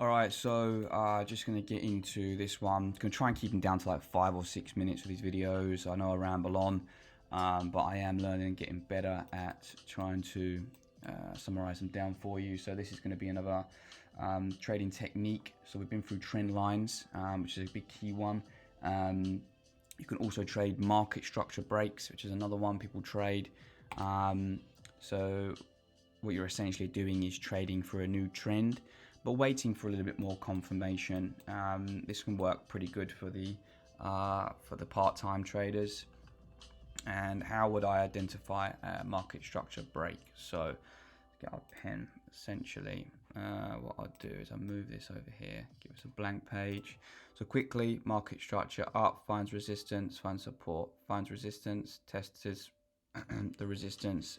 All right, so just going to get into this one. I'm going to try and keep them down to like 5 or 6 minutes for these videos. I know I ramble on, but I am learning and getting better at trying to summarize them down for you. So this is going to be another trading technique. So we've been through trend lines, which is a big key one. You can also trade market structure breaks, which is another one people trade. So what you're essentially doing is trading for a new trend, but waiting for a little bit more confirmation. This can work pretty good for the part-time traders. And how would I identify a market structure break? So get our pen. Essentially, what I'll do is I'll move this over here, give us a blank page. So quickly, market structure up, finds resistance, finds support, finds resistance, tests the resistance.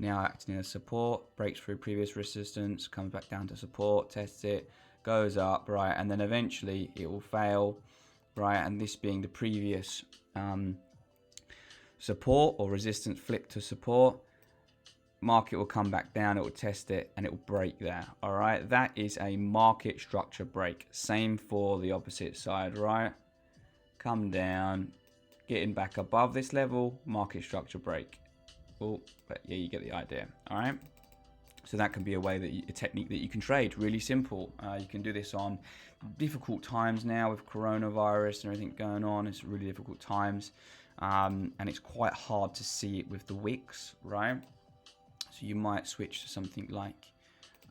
Now acting as support, breaks through previous resistance, comes back down to support, tests it, goes up, right, and then eventually it will fail, right, and this being the previous support or resistance flip to support, market will come back down, it will test it, and it will break there, all right? That is a market structure break. Same for the opposite side, right? Come down, getting back above this level, market structure break. Cool, but yeah, you get the idea, all right? So that can be a way that a technique that you can trade. Really simple. You can do this on difficult times now with coronavirus and everything going on. It's really difficult times, and it's quite hard to see it with the wicks, right? So you might switch to something like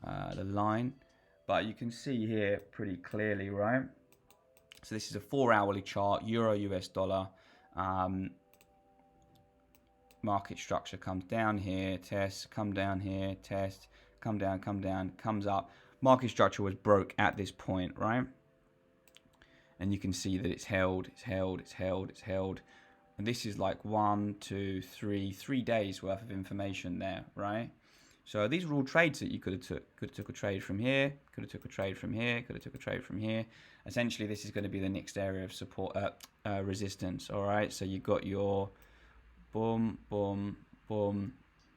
the line, but you can see here pretty clearly, right? So this is a 4-hourly chart, Euro US dollar. Market structure comes down here, test, come down here, test, come down, comes up. Market structure was broke at this point, right? And you can see that it's held. And this is like 3 days worth of information there, right? So these are all trades that you could have took a trade from here, could have took a trade from here, could have took a trade from here. Essentially, this is going to be the next area of support, resistance. All right. So you got your boom, boom, boom,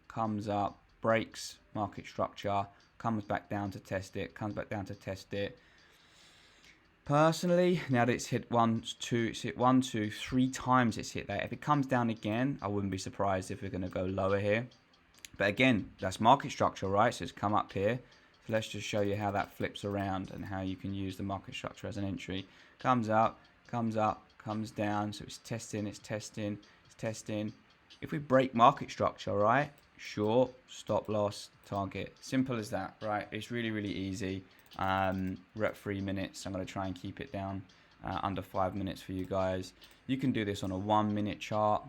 comes up, breaks market structure, comes back down to test it, comes back down to test it. Personally, now that it's hit one, two, 3 times it's hit that. If it comes down again, I wouldn't be surprised if we're going to go lower here. But again, that's market structure, right? So it's come up here. So let's just show you how that flips around and how you can use the market structure as an entry. Comes up, comes down. So it's testing. If we break market structure, right? Short, stop loss, target. Simple as that, right? It's really, really easy. We're at 3 minutes. I'm going to try and keep it down under 5 minutes for you guys. You can do this on a 1 minute chart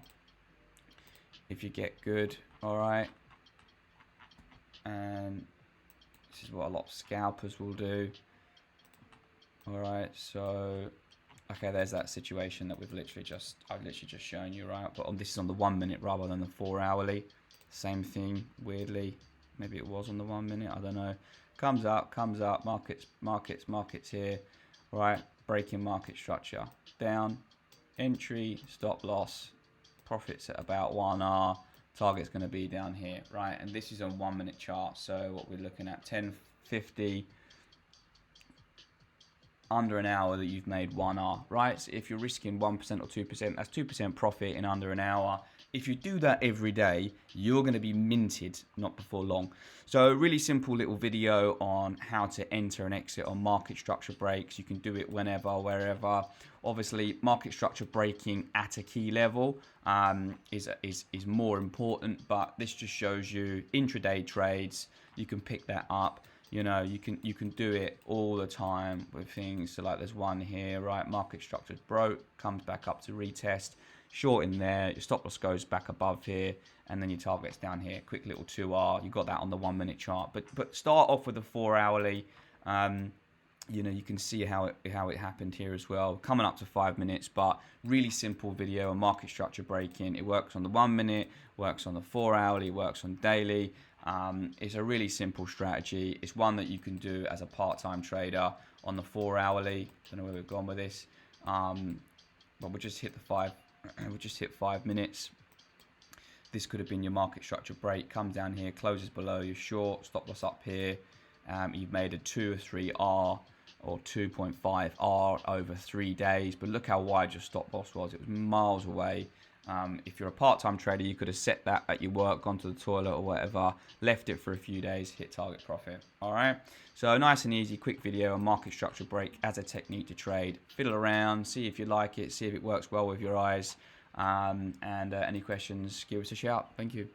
if you get good, all right? And this is what a lot of scalpers will do. All right, so okay, there's that situation that I've literally just shown you, right? But this is on the 1 minute rather than the 4-hourly. Same thing, weirdly. Maybe it was on the 1 minute, I don't know. Comes up, markets here, right? Breaking market structure. Down, entry, stop loss, profits at about 1R. Target's going to be down here, right? And this is on 1 minute chart. So what we're looking at, 10.50, under an hour that you've made 1R, right? So if you're risking 1% or 2%, that's 2% profit in under an hour. If you do that every day, you're going to be minted not before long. So a really simple little video on how to enter and exit on market structure breaks. You can do it whenever, wherever. Obviously, market structure breaking at a key level is more important, but this just shows you intraday trades. You can pick that up. You know, you can do it all the time with things. So like there's one here, right? Market structure's broke, comes back up to retest, short in there, your stop loss goes back above here, and then your target's down here. Quick little 2R. You got that on the 1 minute chart. But start off with the 4-hourly. You know, you can see how it happened here as well. Coming up to 5 minutes, but really simple video on market structure breaking. It works on the 1 minute, works on the 4-hourly, works on daily. It's a really simple strategy. It's one that you can do as a part-time trader on the 4-hourly. Don't know where we've gone with this, but we'll just hit the 5 minutes. This could have been your market structure break. Comes down here, closes below your short, stop loss up here. You've made a 2 or 3R or 2.5 R over 3 days. But look how wide your stop loss was. It was miles away. If you're a part-time trader, you could have set that at your work, gone to the toilet or whatever, left it for a few days, hit target profit. All right. So nice and easy, quick video on market structure break as a technique to trade. Fiddle around, see if you like it, see if it works well with your eyes. And any questions, give us a shout. Thank you.